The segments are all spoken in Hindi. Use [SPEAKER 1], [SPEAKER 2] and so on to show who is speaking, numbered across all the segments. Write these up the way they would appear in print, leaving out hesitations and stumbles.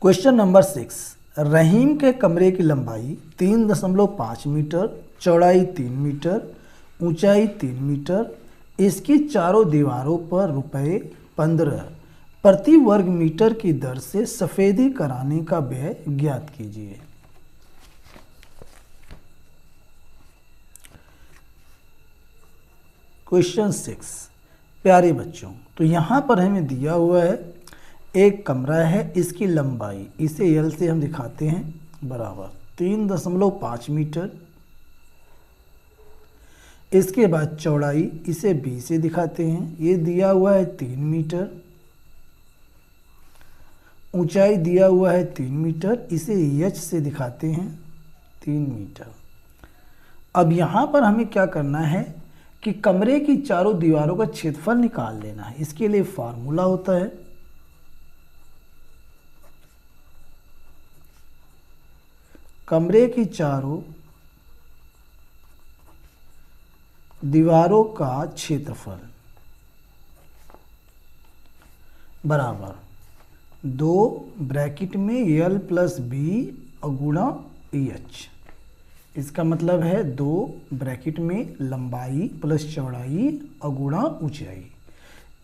[SPEAKER 1] Question number 6। रहीम के कमरे की लंबाई 3.5 मीटर, चौड़ाई 3 मीटर, ऊंचाई 3 मीटर, इसकी चारों दीवारों पर रुपए 15 प्रति वर्ग मीटर की दर से सफेदी कराने का व्यय ज्ञात कीजिए। क्वेश्चन 6। प्यारे बच्चों, तो यहाँ पर हमें दिया हुआ है एक कमरा है, इसकी लंबाई इसे एल से हम दिखाते हैं बराबर 3.5 मीटर। इसके बाद चौड़ाई इसे बी से दिखाते हैं, ये दिया हुआ है 3 मीटर। ऊंचाई दिया हुआ है 3 मीटर, इसे एच से दिखाते हैं 3 मीटर। अब यहाँ पर हमें क्या करना है कि कमरे की चारों दीवारों का क्षेत्रफल निकाल लेना है। इसके लिए फार्मूला होता है कमरे की चारों दीवारों का क्षेत्रफल बराबर 2 ब्रैकेट में एल प्लस बी गुणा एच। इसका मतलब है 2 ब्रैकेट में लंबाई प्लस चौड़ाई और गुणा ऊंचाई।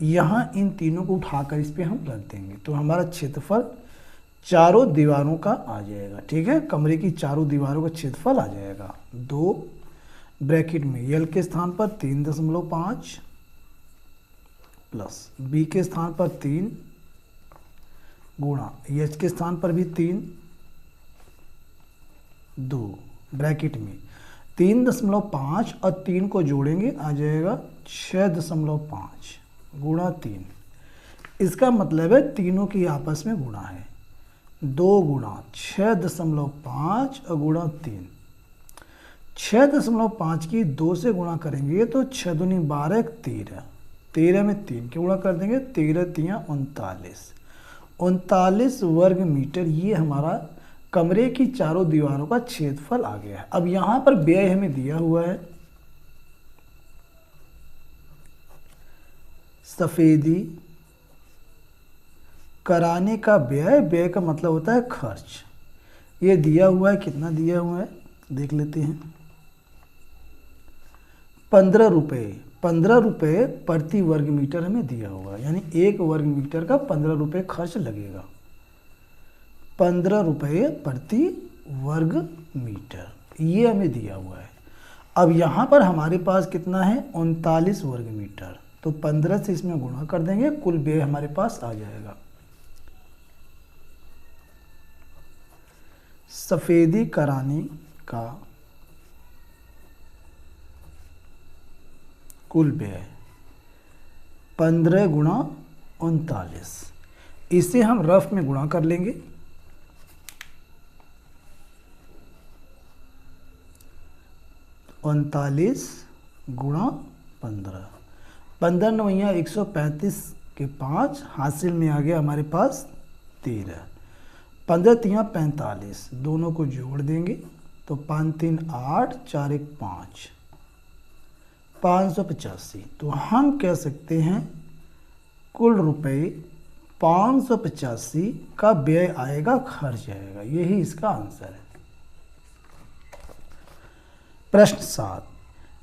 [SPEAKER 1] यहाँ इन तीनों को उठाकर इस पे हम रख देंगे तो हमारा क्षेत्रफल चारों दीवारों का आ जाएगा। ठीक है, कमरे की चारों दीवारों का क्षेत्रफल आ जाएगा 2 ब्रैकेट में एल के स्थान पर 3.5 प्लस बी के स्थान पर 3 गुणा एच के स्थान पर भी 3, 2 ब्रैकेट में 3.5 और 3 को जोड़ेंगे आ जाएगा 6.5 गुणा 3। इसका मतलब है तीनों की आपस में गुणा है 2 गुणा 6.5 और गुणा 3। 6.5 की 2 से गुणा करेंगे तो 6 दूनी 12 13, 13 में 3 के गुणा कर देंगे 13 3 39 वर्ग मीटर। ये हमारा कमरे की चारों दीवारों का क्षेत्रफल आ गया है। अब यहाँ पर व्यय हमें दिया हुआ है सफेदी कराने का व्यय। व्यय का मतलब होता है खर्च। ये दिया हुआ है, कितना दिया हुआ है देख लेते हैं। 15 रुपये, 15 रुपये प्रति वर्ग मीटर हमें दिया हुआ है, यानी 1 वर्ग मीटर का 15 रुपये खर्च लगेगा। 15 रुपये प्रति वर्ग मीटर ये हमें दिया हुआ है। अब यहाँ पर हमारे पास कितना है 39 वर्ग मीटर, तो 15 से इसमें गुणा कर देंगे, कुल व्यय हमारे पास आ जाएगा। सफेदी कराने का कुल व्यय 15 गुणा 39, इसे हम रफ में गुणा कर लेंगे। 39 गुणा 15, 15 9 135 के 5 हासिल में आ गया हमारे पास 13, 15 3 45, दोनों को जोड़ देंगे तो 5 3 8 4 1 5, 585। तो हम कह सकते हैं कुल रुपए 585 का व्यय आएगा, खर्च आएगा। यही इसका आंसर है। प्रश्न 7।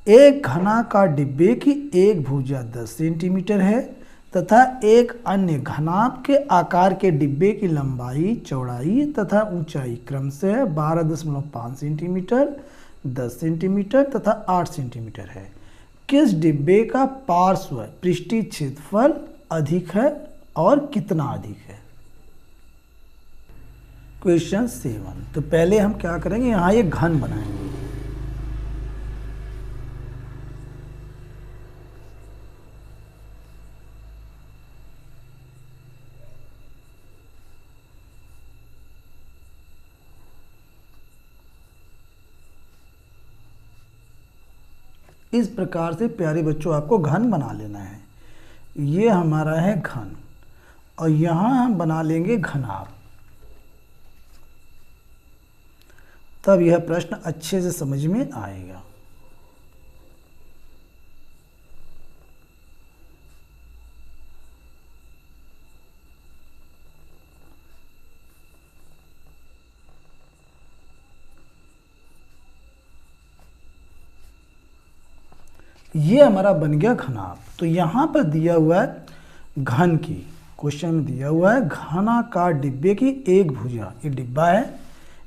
[SPEAKER 1] एक घनाकार डिब्बे की एक भुजा 10 सेंटीमीटर है तथा एक अन्य घनाभ के आकार के डिब्बे की लंबाई, चौड़ाई तथा ऊंचाई क्रमशः 12.5 सेंटीमीटर, 10 सेंटीमीटर तथा 8 सेंटीमीटर है। किस डिब्बे का पार्श्व पृष्ठीय क्षेत्रफल अधिक है और कितना अधिक है? क्वेश्चन 7। तो पहले हम क्या करेंगे, यहाँ ये घन बनाएंगे। इस प्रकार से प्यारे बच्चों आपको घन बना लेना है। ये हमारा है घन और यहाँ हम बना लेंगे घनाभ। तब यह प्रश्न अच्छे से समझ में आएगा। ये हमारा बन गया घनाभ। तो यहाँ पर दिया हुआ है घन की, क्वेश्चन में दिया हुआ है घनाकार डिब्बे की एक भुजा, ये डिब्बा है,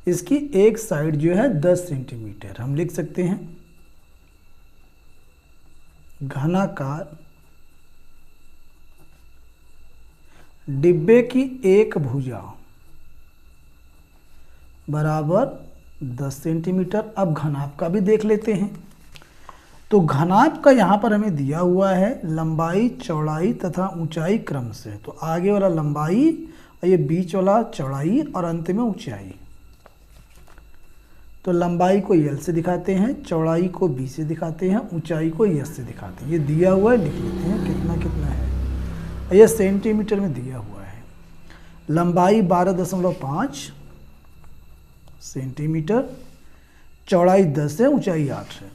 [SPEAKER 1] इसकी एक साइड जो है 10 सेंटीमीटर। हम लिख सकते हैं घनाकार डिब्बे की एक भुजा बराबर 10 सेंटीमीटर। अब घनाभ का भी देख लेते हैं। तो घनाभ का यहाँ पर हमें दिया हुआ है लंबाई, चौड़ाई तथा ऊंचाई क्रम से। तो आगे वाला लंबाई और ये बीच वाला चौड़ाई और अंत में ऊंचाई। तो लंबाई को L से दिखाते हैं, चौड़ाई को B से दिखाते हैं, ऊंचाई को S से दिखाते हैं। ये दिया हुआ है, लिख लेते हैं कितना कितना है। ये सेंटीमीटर में दिया हुआ है। लंबाई 12.5 सेंटीमीटर, चौड़ाई 10 है, ऊंचाई 8 है,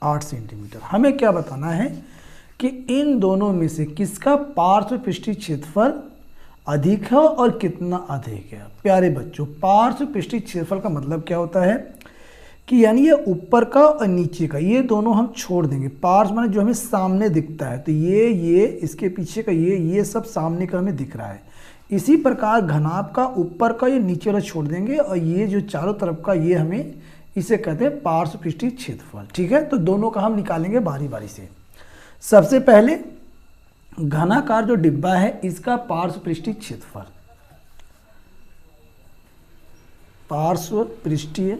[SPEAKER 1] 8 सेंटीमीटर। हमें क्या बताना है कि इन दोनों में से किसका पार्श्व पृष्ठीय क्षेत्रफल अधिक है और कितना अधिक है। प्यारे बच्चों, पार्श्व पृष्ठीय क्षेत्रफल का मतलब क्या होता है कि यानी ये ऊपर का और नीचे का, ये दोनों हम छोड़ देंगे। पार्श्व माने जो हमें सामने दिखता है, तो ये इसके पीछे का ये सब सामने का हमें दिख रहा है। इसी प्रकार घनाभ का ऊपर का ये नीचे वाला छोड़ देंगे और ये जो चारों तरफ का ये हमें, इसे कहते हैं पार्श्व पृष्ठीय क्षेत्रफल। ठीक है, तो दोनों का हम निकालेंगे बारी बारी से। सबसे पहले घनाकार जो डिब्बा है इसका पार्श्व पृष्ठीय क्षेत्रफल, पार्श्व पृष्ठीय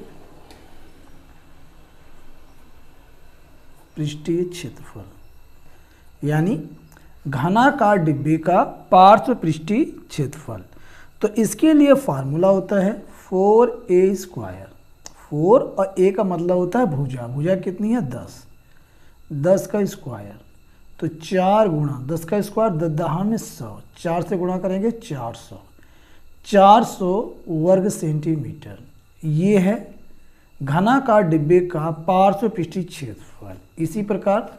[SPEAKER 1] क्षेत्रफल यानी घनाकार डिब्बे का पार्श्व पृष्ठीय क्षेत्रफल। तो इसके लिए फार्मूला होता है 4a स्क्वायर। 4 और a का मतलब होता है भुजा। भुजा कितनी है 10, 10 का स्क्वायर। तो 4 गुणा 10 का स्क्वायर 10 में 100, 4 से गुणा करेंगे 400, 400 वर्ग सेंटीमीटर। ये है घनाकार डिब्बे का पार्श्व पृष्ठीय क्षेत्रफल। इसी प्रकार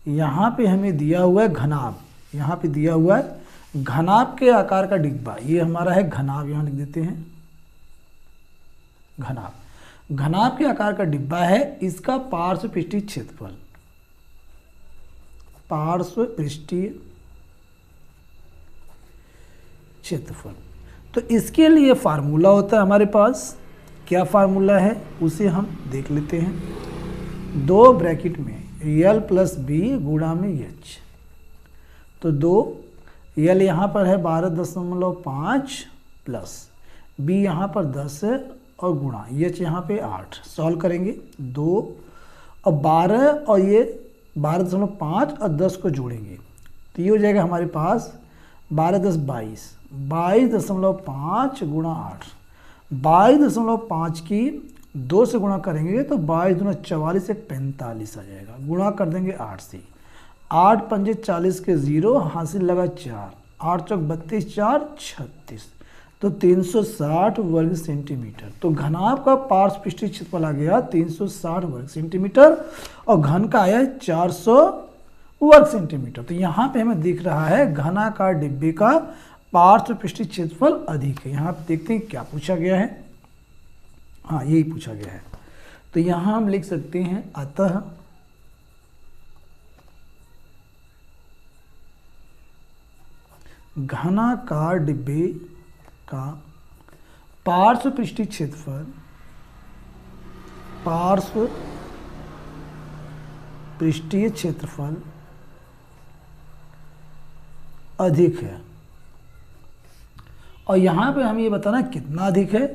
[SPEAKER 1] यहाँ पे हमें दिया हुआ है घनाभ, यहाँ पे दिया हुआ है घनाभ के आकार का डिब्बा, ये हमारा है घनाभ, यहाँ लिख देते हैं घनाभ। घनाभ के आकार का डिब्बा है, इसका पार्श्व पृष्ठीय क्षेत्रफल, पार्श्व पृष्ठीय क्षेत्रफल। तो इसके लिए फार्मूला होता है हमारे पास। क्या फार्मूला है उसे हम देख लेते हैं। 2 ब्रैकेट में L प्लस B गुणा में H। तो 2 L यहाँ पर है 12.5 प्लस B यहाँ पर 10 है और गुणा H यहाँ पे 8। सॉल्व करेंगे 2 और 12 और ये 12.5 और 10 को जोड़ेंगे तो ये हो जाएगा हमारे पास 12 10 22, 22.5 गुणा 8। 22.5 की 2 से गुणा करेंगे तो 22 दूना 44 से 45 आ जाएगा। गुणा कर देंगे 8 से, 8 पंजे 40 के 0, हासिल लगा 4, 8 चौक 32, 4 36, तो 360 वर्ग सेंटीमीटर। तो घनाभ का पार्श्व पृष्ठीय क्षेत्रफल आ गया 360 वर्ग सेंटीमीटर और घन का आया 400 वर्ग सेंटीमीटर। तो यहाँ पे हमें दिख रहा है घनाकार डिब्बे का पार्श्व पृष्ठीय क्षेत्रफल अधिक है। यहाँ पे देखते हैं क्या पूछा गया है। हाँ, यही पूछा गया है। तो यहाँ हम लिख सकते हैं अतः घनाकार डिब्बे का पार्श्व पृष्ठीय क्षेत्रफल, पार्श्व पृष्ठीय क्षेत्रफल अधिक है। और यहाँ पे हमें ये बताना कितना अधिक है।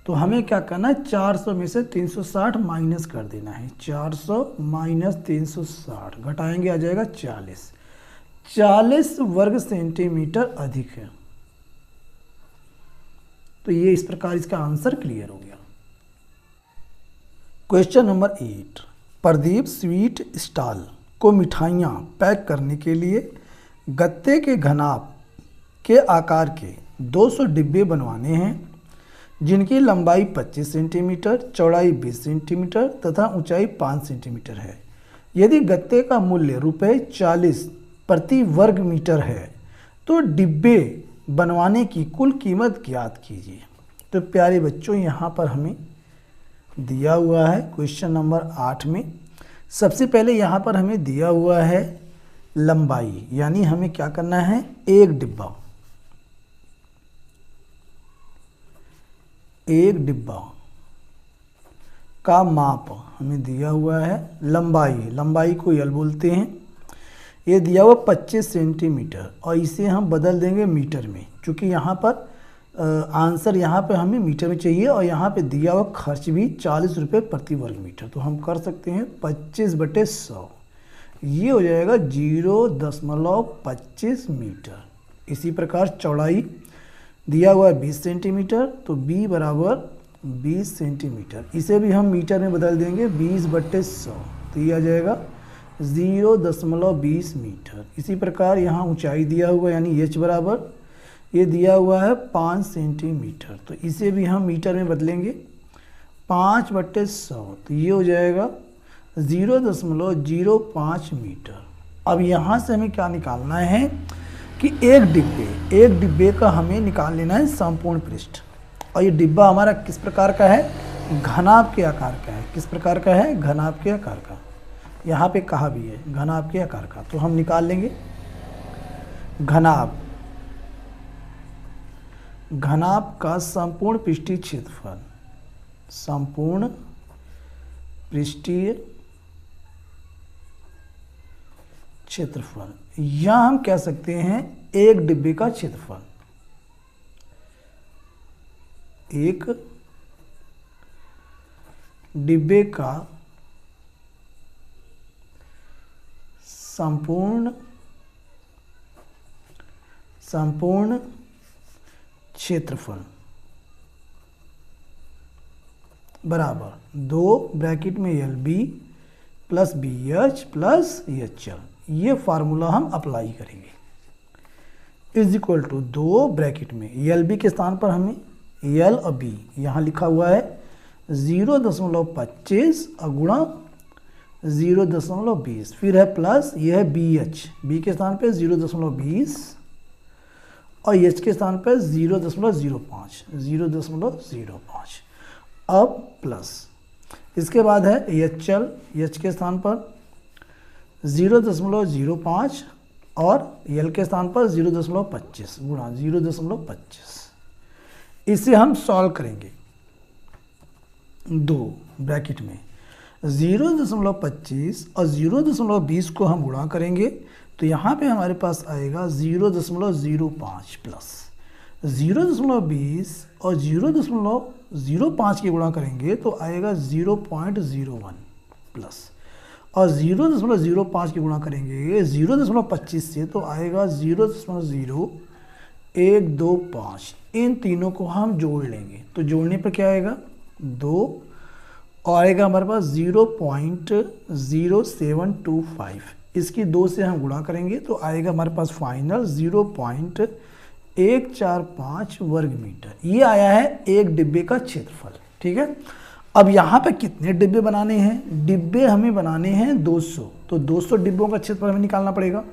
[SPEAKER 1] तो हमें क्या करना है, 400 में से 360 माइनस कर देना है। 400 माइनस 360 घटाएंगे आ जाएगा 40, 40 वर्ग सेंटीमीटर अधिक है। तो ये इस प्रकार इसका आंसर क्लियर हो गया। Question number 8, Pradeep sweet stall को मिठाइयाँ पैक करने के लिए गत्ते के घनाभ के आकार के 200 डिब्बे बनवाने हैं जिनकी लंबाई 25 सेंटीमीटर, चौड़ाई 20 सेंटीमीटर तथा ऊंचाई 5 सेंटीमीटर है। यदि गत्ते का मूल्य ₹40 प्रति वर्ग मीटर है तो डिब्बे बनवाने की कुल कीमत ज्ञात कीजिए। तो प्यारे बच्चों, यहाँ पर हमें दिया हुआ है क्वेश्चन नंबर 8 में। सबसे पहले यहाँ पर हमें दिया हुआ है लंबाई, यानी हमें क्या करना है, एक डिब्बा का माप हमें दिया हुआ है। लंबाई को यल बोलते हैं। ये दिया हुआ 25 सेंटीमीटर और इसे हम बदल देंगे मीटर में, क्योंकि यहाँ पर आंसर यहाँ पे हमें मीटर में चाहिए और यहाँ पे दिया हुआ खर्च भी 40 रुपये प्रति वर्ग मीटर। तो हम कर सकते हैं 25/100, ये हो जाएगा 0.25 मीटर। इसी प्रकार चौड़ाई दिया हुआ है 20 सेंटीमीटर, तो b बराबर 20 सेंटीमीटर। इसे भी हम मीटर में बदल देंगे 20/100, तो ये आ जाएगा 0.20 मीटर। इसी प्रकार यहाँ ऊंचाई दिया हुआ है, यानी h बराबर ये दिया हुआ है 5 सेंटीमीटर, तो इसे भी हम मीटर में बदलेंगे 5/100, तो ये हो जाएगा 0.05 मीटर। अब यहाँ से हमें क्या निकालना है कि एक डिब्बे का हमें निकाल लेना है संपूर्ण पृष्ठ। और ये डिब्बा हमारा किस प्रकार का है, घनाभ के आकार का है। किस प्रकार का है, घनाभ के आकार का। यहाँ पे कहा भी है घनाभ के आकार का, तो हम निकाल लेंगे घनाभ का संपूर्ण पृष्ठीय क्षेत्रफल, या हम कह सकते हैं एक डिब्बे का क्षेत्रफल। एक डिब्बे का संपूर्ण क्षेत्रफल बराबर 2 ब्रैकेट में LB plus BH plus HL। ये फार्मूला हम अप्लाई करेंगे। इज इक्वल टू 2 ब्रैकेट में LB के स्थान पर हमें L और B यहाँ लिखा हुआ है 0.25 गुणा 0.20, फिर है प्लस ये है BH, B के स्थान पे 0.20 और H के स्थान पर 0.05। अब प्लस इसके बाद है HL, H के स्थान पर 0.05 और L के स्थान पर 0.25 गुणा 0.25। इसे हम सॉल्व करेंगे 2 ब्रैकेट में 0.25 और 0.20 को हम गुणा करेंगे, तो यहाँ पे हमारे पास आएगा 0.05 प्लस 0.20 और 0.05 की गुणा करेंगे तो आएगा 0.01 प्लस और 0.05 की गुणा करेंगे 0.25 से तो आएगा 0.0125। इन तीनों को हम जोड़ लेंगे, तो जोड़ने पर क्या आएगा 2 और आएगा हमारे पास 0.0725। इसकी 2 से हम गुणा करेंगे तो आएगा हमारे पास फाइनल 0.145 वर्ग मीटर। ये आया है एक डिब्बे का क्षेत्रफल। ठीक है, अब यहाँ पे कितने डिब्बे बनाने हैं, डिब्बे हमें बनाने हैं 200, तो 200 डिब्बों का क्षेत्रफल हमें निकालना पड़ेगा।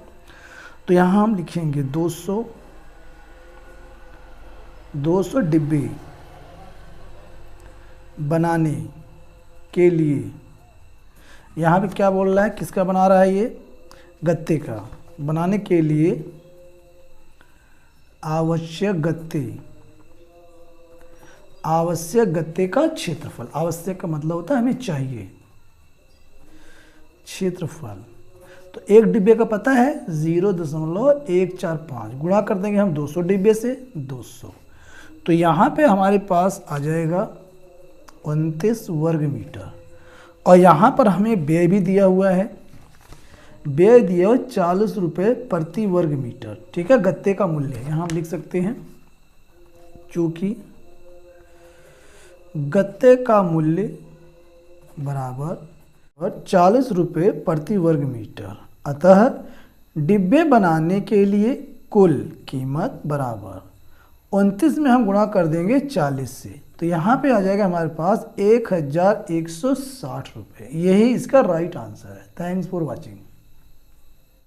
[SPEAKER 1] तो यहाँ हम लिखेंगे 200 डिब्बे बनाने के लिए, यहाँ पे क्या बोल रहा है, किसका बना रहा है, ये गत्ते का। बनाने के लिए आवश्यक गत्ते का क्षेत्रफल। आवश्यक का मतलब होता है हमें चाहिए क्षेत्रफल। तो एक डिब्बे का पता है 0.145, गुणा कर देंगे हम 200 डिब्बे से 200, तो यहाँ पे हमारे पास आ जाएगा 29 वर्ग मीटर। और यहाँ पर हमें व्यय भी दिया हुआ है, व्यय दिया हुआ 40 रुपये प्रति वर्ग मीटर। ठीक है, गत्ते का मूल्य यहाँ हम लिख सकते हैं, चूँकि गत्ते का मूल्य बराबर 40 रुपये प्रति वर्ग मीटर, अतः डिब्बे बनाने के लिए कुल कीमत बराबर 29 में हम गुणा कर देंगे 40 से, तो यहाँ पे आ जाएगा हमारे पास 1160 रुपये। यही इसका राइट आंसर है। Thanks for watching.